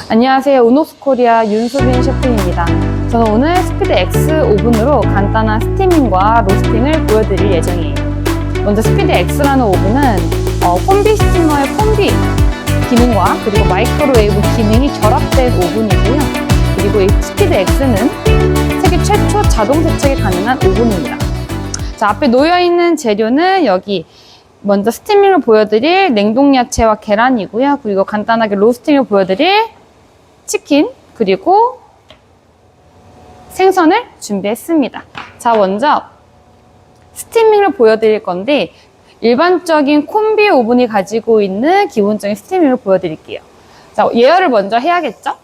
안녕하세요. 우노스코리아 윤수빈 셰프입니다. 저는 오늘 스피드 X 오븐으로 간단한 스티밍과 로스팅을 보여드릴 예정이에요. 먼저 스피드 X라는 오븐은 콤비 스티머의 콤비 기능과 그리고 마이크로웨이브 기능이 결합된 오븐이고요. 그리고 이 스피드 X는 세계 최초 자동 세척이 가능한 오븐입니다. 자, 앞에 놓여있는 재료는 여기 먼저 스티밍을 보여드릴 냉동 야채와 계란이고요. 그리고 간단하게 로스팅을 보여드릴 치킨 그리고 생선을 준비했습니다. 자, 먼저 스티밍을 보여드릴 건데 일반적인 콤비 오븐이 가지고 있는 기본적인 스티밍을 보여드릴게요. 자, 예열을 먼저 해야겠죠?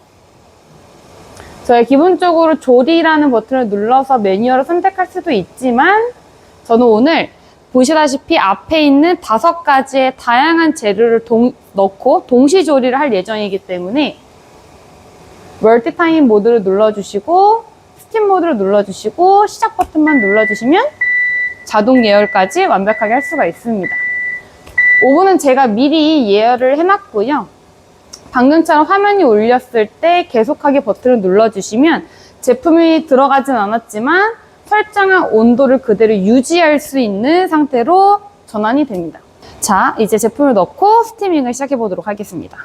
저희 기본적으로 조리라는 버튼을 눌러서 매뉴얼을 선택할 수도 있지만 저는 오늘 보시다시피 앞에 있는 5가지의 다양한 재료를 넣고 동시 조리를 할 예정이기 때문에 멀티타임 모드를 눌러주시고 스팀 모드를 눌러주시고 시작 버튼만 눌러주시면 자동 예열까지 완벽하게 할 수가 있습니다. 오븐은 제가 미리 예열을 해놨고요. 방금처럼 화면이 울렸을 때 계속하기 버튼을 눌러주시면 제품이 들어가진 않았지만 설정한 온도를 그대로 유지할 수 있는 상태로 전환이 됩니다. 자, 이제 제품을 넣고 스티밍을 시작해 보도록 하겠습니다.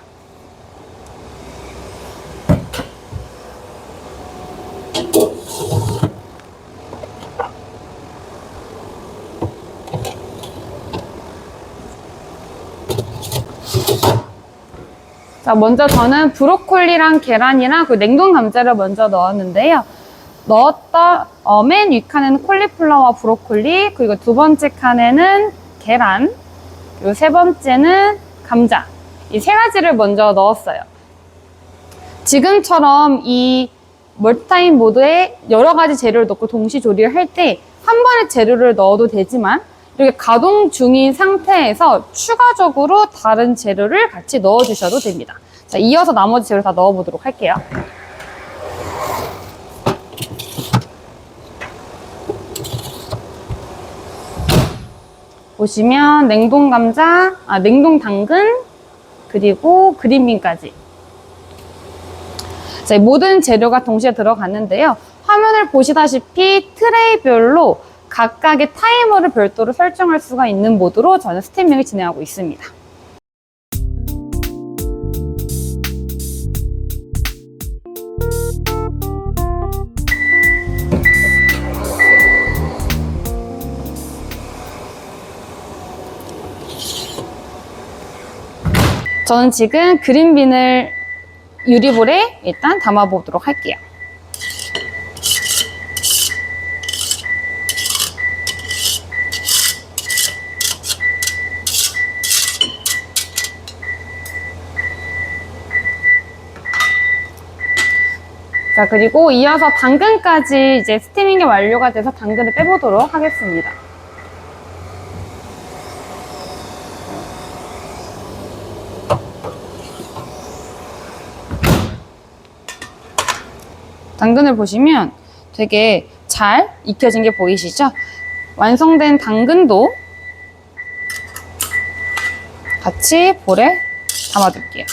자, 먼저 저는 브로콜리랑 계란이랑 그 냉동 감자를 먼저 넣었는데요. 넣었다 맨 윗칸에는 콜리플라워와 브로콜리, 그리고 두 번째 칸에는 계란, 그리고 세 번째는 감자. 이 세 가지를 먼저 넣었어요. 지금처럼 이 멀티타임 모드에 여러 가지 재료를 넣고 동시 조리를 할 때 한 번에 재료를 넣어도 되지만 이렇게 가동 중인 상태에서 추가적으로 다른 재료를 같이 넣어주셔도 됩니다. 자, 이어서 나머지 재료 다 넣어보도록 할게요. 보시면 냉동 감자, 냉동 당근, 그리고 그린빈까지. 자, 모든 재료가 동시에 들어갔는데요. 화면을 보시다시피 트레이별로 각각의 타이머를 별도로 설정할 수가 있는 모드로 저는 스티밍을 진행하고 있습니다. 저는 지금 그린빈을 유리볼에 일단 담아보도록 할게요. 자, 그리고 이어서 당근까지 이제 스티밍이 완료가 돼서 당근을 빼보도록 하겠습니다. 당근을 보시면 되게 잘 익혀진 게 보이시죠? 완성된 당근도 같이 볼에 담아둘게요.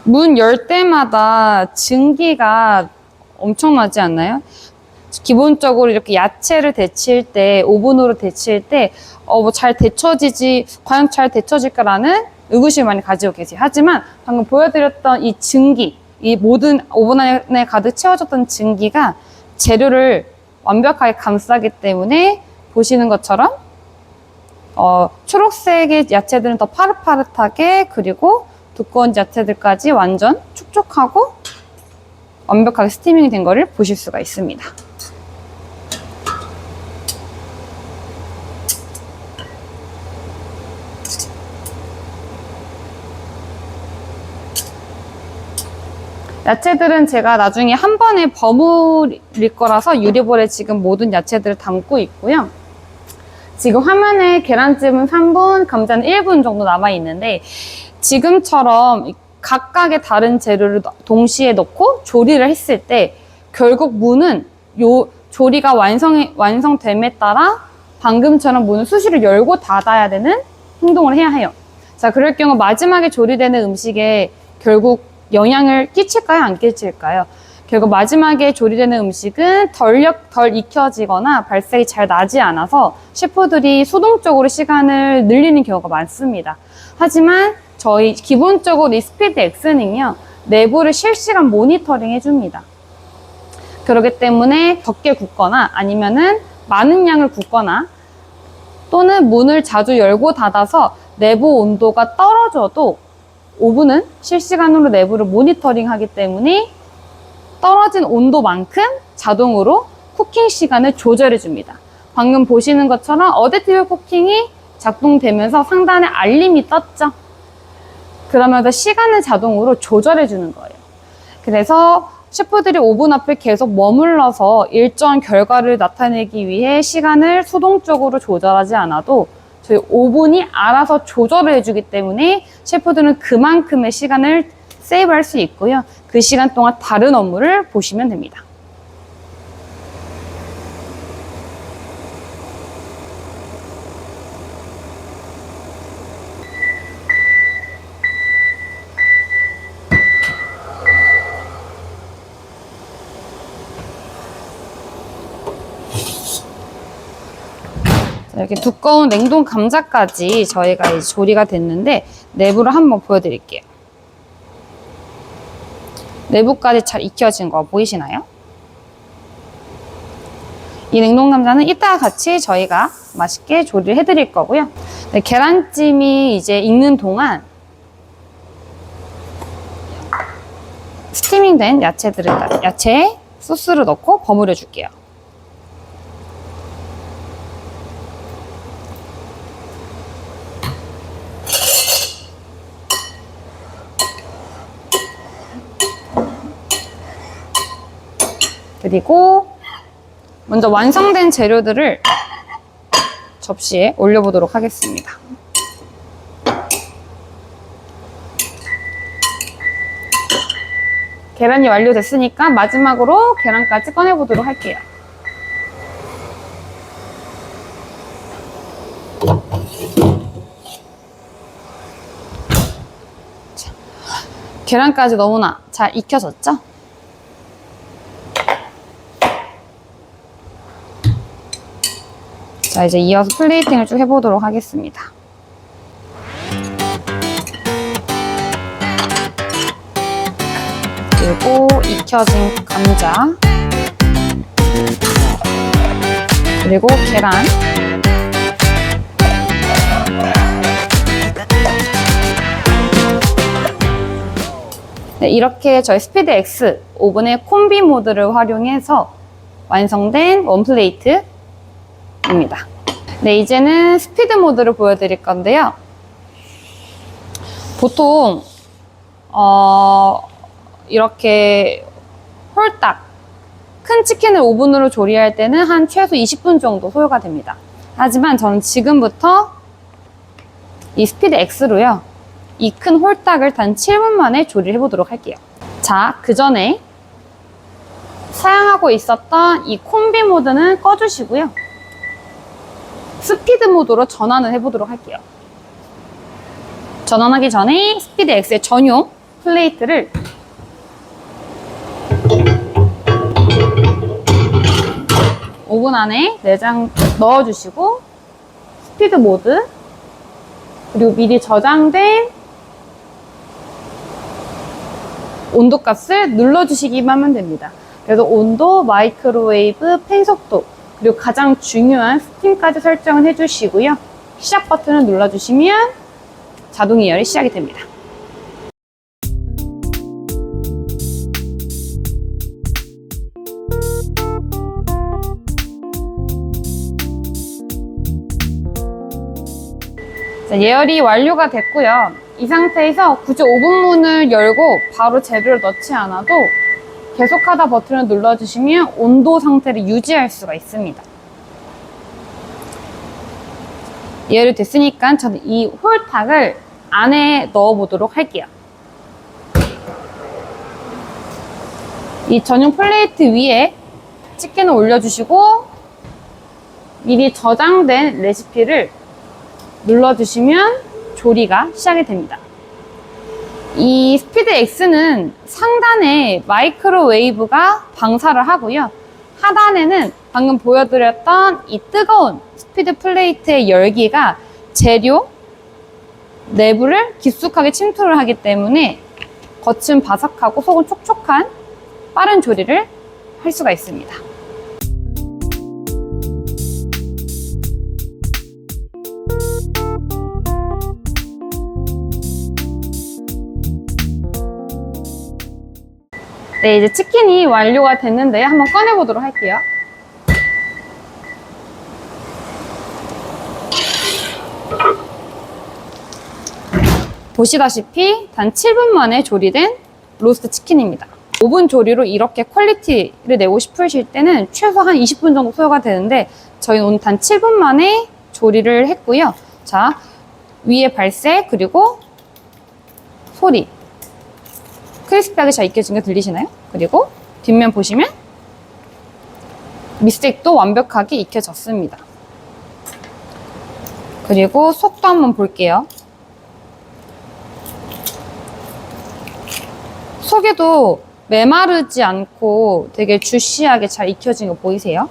문 열 때마다 증기가 엄청나지 않나요? 기본적으로 이렇게 야채를 데칠 때, 오븐으로 데칠 때, 뭐 잘 데쳐지지, 과연 잘 데쳐질까라는 의구심을 많이 가지고 계세요. 하지만 방금 보여드렸던 이 증기, 이 모든 오븐 안에 가득 채워졌던 증기가 재료를 완벽하게 감싸기 때문에 보시는 것처럼 초록색의 야채들은 더 파릇파릇하게, 그리고 두꺼운 야채들까지 완전 촉촉하고 완벽하게 스티밍이 된 거를 보실 수가 있습니다. 야채들은 제가 나중에 한 번에 버무릴 거라서 유리볼에 지금 모든 야채들을 담고 있고요. 지금 화면에 계란찜은 3분, 감자는 1분 정도 남아있는데 지금처럼 각각의 다른 재료를 동시에 넣고 조리를 했을 때 결국 무는 조리가 완성됨에 따라 방금처럼 무는 수시로 열고 닫아야 되는 행동을 해야 해요. 자, 그럴 경우 마지막에 조리되는 음식에 결국 영향을 끼칠까요? 안 끼칠까요? 결국 마지막에 조리되는 음식은 덜 익혀지거나 발색이 잘 나지 않아서 셰프들이 수동적으로 시간을 늘리는 경우가 많습니다. 하지만 저희 기본적으로 이 스피드 X는요, 내부를 실시간 모니터링 해줍니다. 그렇기 때문에 적게 굽거나 아니면은 많은 양을 굽거나 또는 문을 자주 열고 닫아서 내부 온도가 떨어져도 오븐은 실시간으로 내부를 모니터링 하기 때문에 떨어진 온도만큼 자동으로 쿠킹 시간을 조절해 줍니다. 방금 보시는 것처럼 어댑티브 쿠킹이 작동되면서 상단에 알림이 떴죠. 그러면서 시간을 자동으로 조절해 주는 거예요. 그래서 셰프들이 오븐 앞에 계속 머물러서 일정한 결과를 나타내기 위해 시간을 수동적으로 조절하지 않아도 저희 오븐이 알아서 조절을 해주기 때문에 셰프들은 그만큼의 시간을 세이브할 수 있고요. 그 시간 동안 다른 업무를 보시면 됩니다. 이렇게 두꺼운 냉동 감자까지 저희가 이제 조리가 됐는데 내부를 한번 보여드릴게요. 내부까지 잘 익혀진 거 보이시나요? 이 냉동 감자는 이따가 같이 저희가 맛있게 조리를 해드릴 거고요. 네, 계란찜이 이제 익는 동안 스티밍된 야채 소스를 넣고 버무려 줄게요. 그리고 먼저 완성된 재료들을 접시에 올려보도록 하겠습니다. 계란이 완료됐으니까 마지막으로 계란까지 꺼내보도록 할게요. 자, 계란까지 너무나 잘 익혀졌죠? 자, 이제 이어서 플레이팅을 쭉 해보도록 하겠습니다. 그리고 익혀진 감자, 그리고 계란, 네, 이렇게 저희 스피드 X 오븐의 콤비 모드를 활용해서 완성된 원플레이트 입니다. 네, 이제는 스피드 모드를 보여드릴 건데요. 보통 이렇게 홀딱 큰 치킨을 오븐으로 조리할 때는 한 최소 20분 정도 소요가 됩니다. 하지만 저는 지금부터 이 스피드 X로요, 이 큰 홀딱을 단 7분 만에 조리를 해보도록 할게요. 자, 그 전에 사용하고 있었던 이 콤비 모드는 꺼주시고요. 스피드 모드로 전환을 해보도록 할게요. 전환하기 전에 스피드 X의 전용 플레이트를 오븐 안에 내장 넣어주시고 스피드 모드 그리고 미리 저장된 온도값을 눌러주시기만 하면 됩니다. 그래서 온도, 마이크로웨이브, 팬 속도 그리고 가장 중요한 스팀까지 설정을 해주시고요. 시작 버튼을 눌러주시면 자동 이열이 시작이 됩니다. 자, 예열이 완료가 됐고요. 이 상태에서 굳이 오븐문을 열고 바로 재료를 넣지 않아도 계속하다 버튼을 눌러주시면 온도 상태를 유지할 수가 있습니다. 예열이 됐으니까 저는 이 홀탁을 안에 넣어 보도록 할게요. 이 전용 플레이트 위에 치킨을 올려주시고 미리 저장된 레시피를 눌러주시면 조리가 시작이 됩니다. 이 스피드 X는 상단에 마이크로웨이브가 방사를 하고요. 하단에는 방금 보여드렸던 이 뜨거운 스피드 플레이트의 열기가 재료 내부를 깊숙하게 침투를 하기 때문에 겉은 바삭하고 속은 촉촉한 빠른 조리를 할 수가 있습니다. 네, 이제 치킨이 완료가 됐는데요. 한번 꺼내보도록 할게요. 보시다시피 단 7분 만에 조리된 로스트 치킨입니다. 오븐 조리로 이렇게 퀄리티를 내고 싶으실 때는 최소 한 20분 정도 소요가 되는데 저희는 오늘 단 7분 만에 조리를 했고요. 자, 위에 발색 그리고 소리 크리스피하게 잘 익혀진 거 들리시나요? 그리고 뒷면 보시면 밑색도 완벽하게 익혀졌습니다. 그리고 속도 한번 볼게요. 속에도 메마르지 않고 되게 주시하게 잘 익혀진 거 보이세요?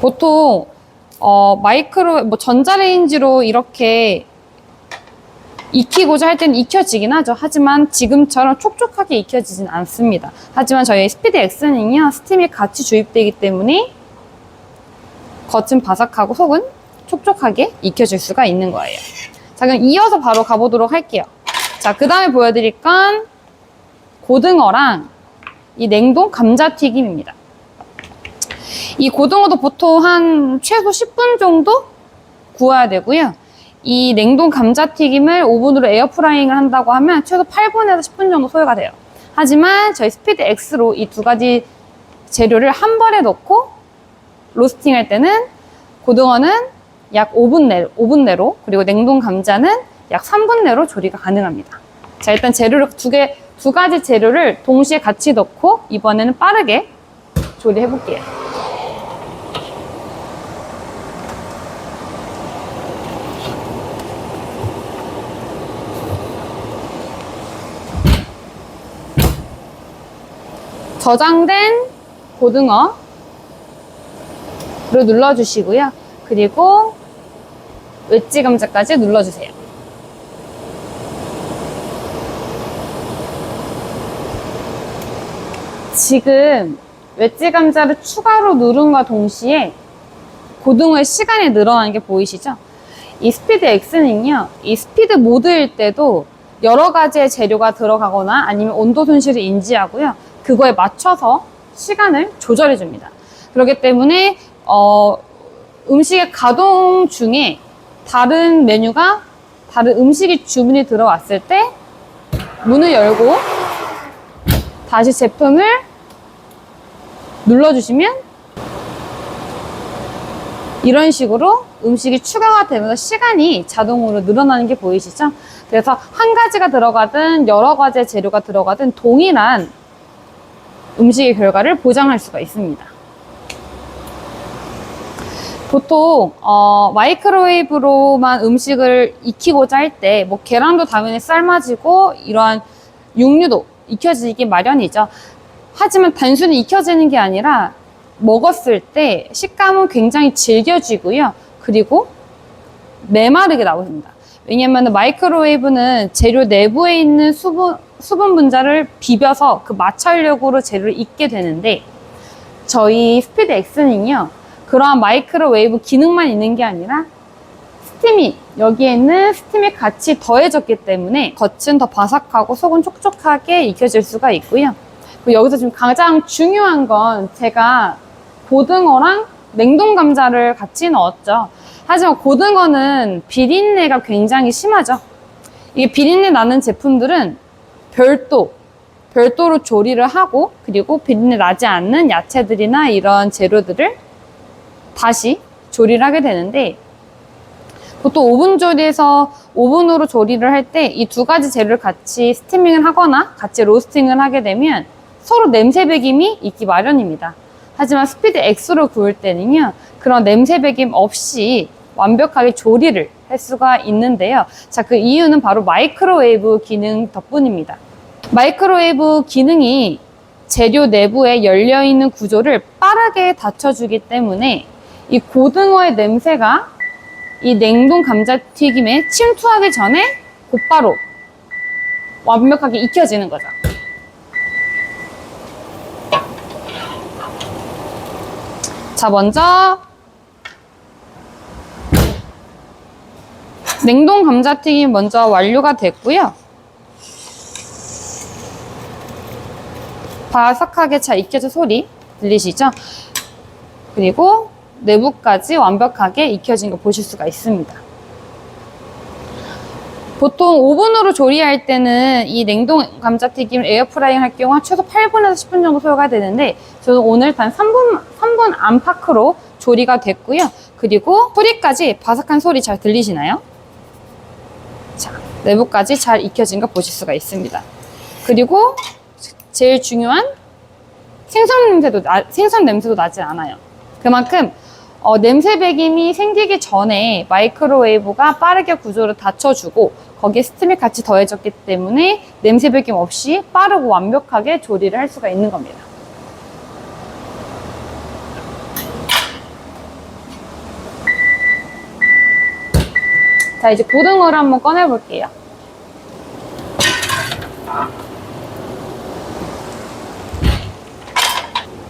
보통 전자레인지로 이렇게 익히고자 할 때는 익혀지긴 하죠. 하지만 지금처럼 촉촉하게 익혀지진 않습니다. 하지만 저희 스피드 X는요, 스팀이 같이 주입되기 때문에 겉은 바삭하고 속은 촉촉하게 익혀질 수가 있는 거예요. 자, 그럼 이어서 바로 가보도록 할게요. 자, 그 다음에 보여드릴 건 고등어랑 이 냉동 감자튀김입니다. 이 고등어도 보통 한 최소 10분 정도 구워야 되고요. 이 냉동 감자튀김을 오븐으로 에어프라이잉을 한다고 하면 최소 8분에서 10분 정도 소요가 돼요. 하지만 저희 스피드 X로 이 두 가지 재료를 한 번에 넣고 로스팅 할 때는 고등어는 약 5분 내로 그리고 냉동 감자는 약 3분 내로 조리가 가능합니다. 자, 일단 재료를 두 가지 재료를 동시에 같이 넣고 이번에는 빠르게 조리해 볼게요. 저장된 고등어를 눌러주시고요. 그리고 웨지 감자까지 눌러주세요. 지금 웨지 감자를 추가로 누른과 동시에 고등어의 시간이 늘어나는 게 보이시죠? 이 스피드 X는요, 이 스피드 모드일 때도 여러 가지의 재료가 들어가거나 아니면 온도 손실을 인지하고요. 그거에 맞춰서 시간을 조절해 줍니다. 그렇기 때문에 음식의 가동 중에 다른 메뉴가 다른 음식이 주문이 들어왔을 때 문을 열고 다시 제품을 눌러주시면 이런 식으로 음식이 추가가 되면서 시간이 자동으로 늘어나는 게 보이시죠? 그래서 한 가지가 들어가든 여러 가지의 재료가 들어가든 동일한 음식의 결과를 보장할 수가 있습니다. 보통 마이크로웨이브로만 음식을 익히고자 할 때 뭐 계란도 당연히 삶아지고 이러한 육류도 익혀지기 마련이죠. 하지만 단순히 익혀지는 게 아니라 먹었을 때 식감은 굉장히 질겨지고요. 그리고 메마르게 나옵니다. 왜냐하면 마이크로웨이브는 재료 내부에 있는 수분 분자를 비벼서 그 마찰력으로 재료를 익게 되는데 저희 스피드 X는요, 그러한 마이크로웨이브 기능만 있는 게 아니라 여기에 있는 스팀이 같이 더해졌기 때문에 겉은 더 바삭하고 속은 촉촉하게 익혀질 수가 있고요. 그리고 여기서 지금 가장 중요한 건 제가 고등어랑 냉동 감자를 같이 넣었죠. 하지만 고등어는 비린내가 굉장히 심하죠. 이게 비린내 나는 제품들은 별도로 조리를 하고 그리고 비린내 나지 않는 야채들이나 이런 재료들을 다시 조리를 하게 되는데 보통 오븐 조리에서 오븐으로 조리를 할 때 이 두 가지 재료를 같이 스티밍을 하거나 같이 로스팅을 하게 되면 서로 냄새 배김이 있기 마련입니다. 하지만 스피드 X로 구울 때는요, 그런 냄새 배김 없이 완벽하게 조리를 할 수가 있는데요. 자, 그 이유는 바로 마이크로웨이브 기능 덕분입니다. 마이크로웨이브 기능이 재료 내부에 열려있는 구조를 빠르게 닫혀주기 때문에 이 고등어의 냄새가 이 냉동 감자튀김에 침투하기 전에 곧바로 완벽하게 익혀지는 거죠. 자, 먼저 냉동 감자튀김 먼저 완료가 됐고요. 바삭하게 잘 익혀진 소리 들리시죠? 그리고 내부까지 완벽하게 익혀진 거 보실 수가 있습니다. 보통 오븐으로 조리할 때는 이 냉동 감자튀김을 에어프라이잉 할 경우 최소 8분에서 10분 정도 소요가 되는데, 저는 오늘 단 3분 안팎으로 조리가 됐고요. 그리고 소리까지 바삭한 소리 잘 들리시나요? 자, 내부까지 잘 익혀진 거 보실 수가 있습니다. 그리고 제일 중요한 생선 냄새도 나지 않아요. 그만큼 냄새 배김이 생기기 전에 마이크로웨이브가 빠르게 구조를 닫혀주고 거기에 스팀이 같이 더해졌기 때문에 냄새 배김 없이 빠르고 완벽하게 조리를 할 수가 있는 겁니다. 자, 이제 고등어를 한번 꺼내 볼게요.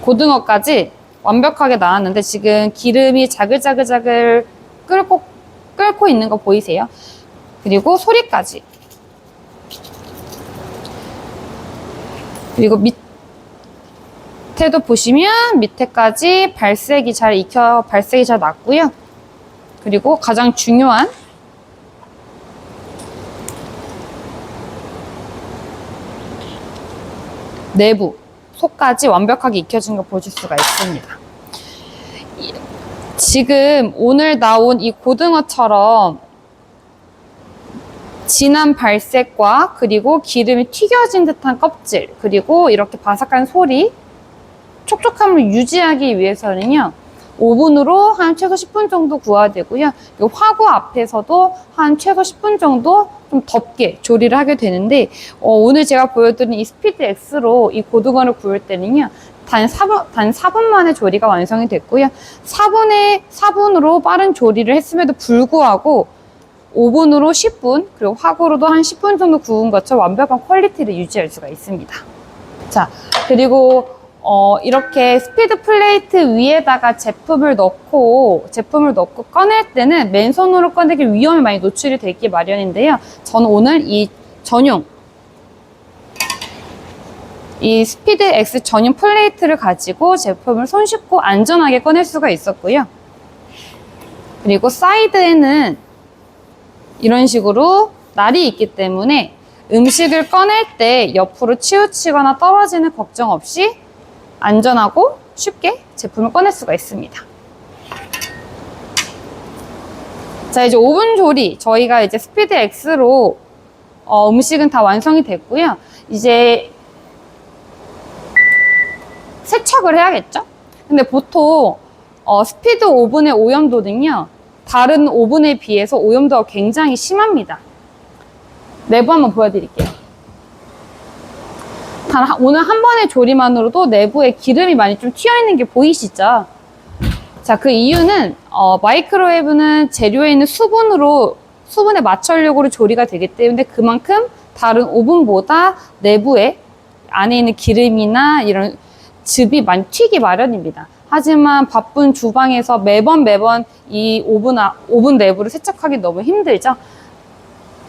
고등어까지 완벽하게 나왔는데 지금 기름이 자글자글 끓고 있는 거 보이세요? 그리고 소리까지. 그리고 밑에도 보시면 밑에까지 발색이 잘 났고요. 그리고 가장 중요한 내부 속까지 완벽하게 익혀진 거 보실 수가 있습니다. 지금 오늘 나온 이 고등어처럼 진한 발색과 그리고 기름이 튀겨진 듯한 껍질, 그리고 이렇게 바삭한 소리, 촉촉함을 유지하기 위해서는요, 오븐으로 한 최소 10분 정도 구워야 되고요. 화구 앞에서도 한 최소 10분 정도 좀 덥게 조리를 하게 되는데, 오늘 제가 보여드린 이 스피드 X로 이 고등어를 구울 때는요, 단 4분 만에 조리가 완성이 됐고요. 4분으로 빠른 조리를 했음에도 불구하고 오븐으로 10분, 그리고 화구로도 한 10분 정도 구운 것처럼 완벽한 퀄리티를 유지할 수가 있습니다. 자, 그리고 이렇게 스피드 플레이트 위에다가 제품을 넣고 꺼낼 때는 맨손으로 꺼내기 위험에 많이 노출이 되기 마련인데요. 저는 오늘 이 스피드 X 전용 플레이트를 가지고 제품을 손쉽고 안전하게 꺼낼 수가 있었고요. 그리고 사이드에는 이런 식으로 날이 있기 때문에 음식을 꺼낼 때 옆으로 치우치거나 떨어지는 걱정 없이 안전하고 쉽게 제품을 꺼낼 수가 있습니다. 자, 이제 오븐 조리, 저희가 이제 스피드 X로 음식은 다 완성이 됐고요. 이제 세척을 해야겠죠? 근데 보통 스피드 오븐의 오염도는요, 다른 오븐에 비해서 오염도가 굉장히 심합니다. 내부 한번 보여드릴게요. 오늘 한 번의 조리만으로도 내부에 기름이 많이 좀 튀어있는 게 보이시죠? 자, 그 이유는 마이크로웨이브는 재료에 있는 수분의 마찰력으로 조리가 되기 때문에 그만큼 다른 오븐보다 내부에 안에 있는 기름이나 이런 즙이 많이 튀기 마련입니다. 하지만 바쁜 주방에서 매번 이 오븐 내부를 세척하기 너무 힘들죠?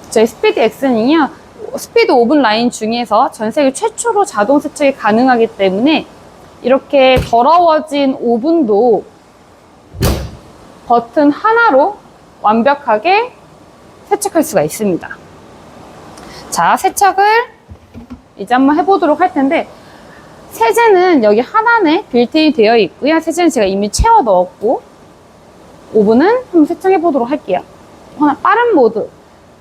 저희 스피드 X는요, 스피드 오븐 라인 중에서 전 세계 최초로 자동 세척이 가능하기 때문에 이렇게 더러워진 오븐도 버튼 하나로 완벽하게 세척할 수가 있습니다. 자, 세척을 이제 한번 해보도록 할 텐데, 세제는 여기 하단에 빌트인이 되어 있고요. 세제는 제가 이미 채워 넣었고, 오븐은 한번 세척해 보도록 할게요. 빠른 모드.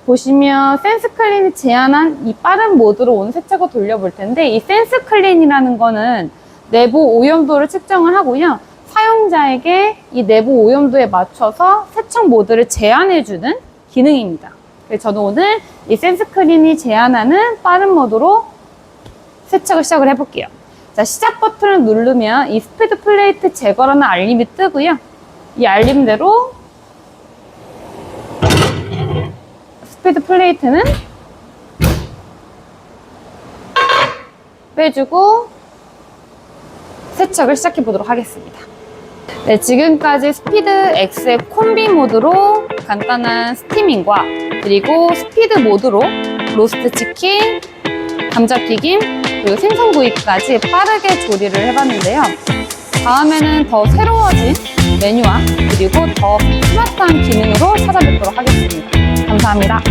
보시면 센스 클린이 제한한 이 빠른 모드로 오늘 세척을 돌려볼 텐데, 이 센스 클린이라는 거는 내부 오염도를 측정을 하고요. 사용자에게 이 내부 오염도에 맞춰서 세척 모드를 제한해주는 기능입니다. 그래서 저는 오늘 이 센스 클린이 제한하는 빠른 모드로 세척을 시작을 해볼게요. 자, 시작 버튼을 누르면 이 스피드 플레이트 제거라는 알림이 뜨고요. 이 알림대로 스피드 플레이트는 빼주고 세척을 시작해 보도록 하겠습니다. 네, 지금까지 스피드 X의 콤비 모드로 간단한 스티밍과 그리고 스피드 모드로 로스트 치킨, 감자튀김, 그리고 생선구이까지 빠르게 조리를 해봤는데요. 다음에는 더 새로워진 메뉴와 그리고 더 스마트한 기능으로 찾아뵙도록 하겠습니다. 감사합니다.